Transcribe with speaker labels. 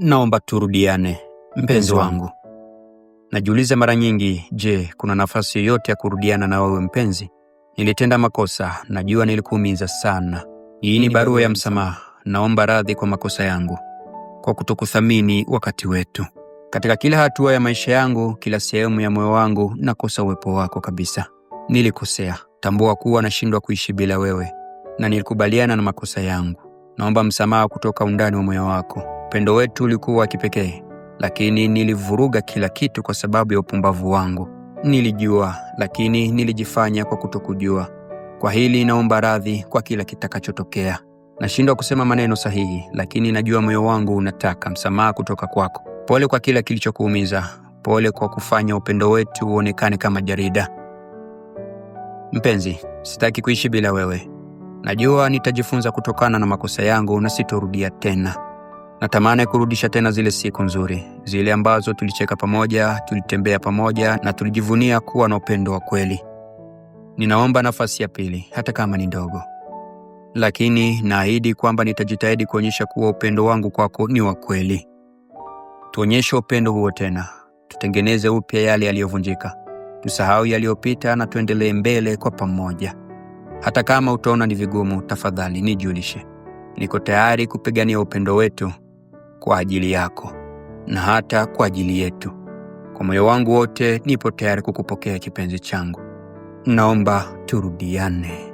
Speaker 1: Naomba turudiane, mpenzi wangu. Najiuliza mara nyingi, je, kuna nafasi yoyote ya kurudiana na wewe mpenzi? Nilitenda makosa, najua nilikuumiza sana. Hii ni barua ya msamaha. Naomba radhi kwa makosa yangu, kwa kutokuthamini wakati wetu. Katika kila hatua ya maisha yangu, kila sehemu ya moyo wangu, nakosa uwepo wako kabisa. Nilikosea. Tambua kuwa nashindwa kuishi bila wewe, na nilikubaliana na makosa yangu. Naomba msamaha kutoka undani wa moyo wako. Upendo wetu ulikuwa wa kipekee, lakini nilivuruga kila kitu kwa sababu ya upumbavu wangu. Nilijua, lakini nilijifanya kwa kutokujua. Kwa hili naomba radhi kwa kila kitakachotokea. Nashindwa kusema maneno sahihi, lakini najua moyo wangu unataka msamaha kutoka kwako. Pole kwa kila kilichokuumiza. Pole kwa kufanya upendo wetu uonekane kama jarida. Mpenzi, sitaki kuishi bila wewe. Najua nitajifunza kutokana na makosa yangu na sitorudia tena. Natamani kurudisha tena zile siku nzuri, zile ambazo tulicheka pamoja, tulitembea pamoja na tulijivunia kuwa na upendo wa kweli. Ninaomba nafasi ya pili, hata kama ni ndogo. Lakini naahidi kwamba nitajitahidi kuonyesha kuwa upendo wangu kwako ni wa kweli. Tuonyeshe upendo huo tena. Tutengeneze upya yale yaliyovunjika. Tusahau yaliyopita na tuendelee mbele kwa pamoja. Hata kama utaona ni vigumu, tafadhali nijulishe. Niko tayari kupigania upendo wetu kwa ajili yako na hata kwa ajili yetu. Kwa moyo wangu wote nipo tayari kukupokea kipenzi changu. Naomba turudiane.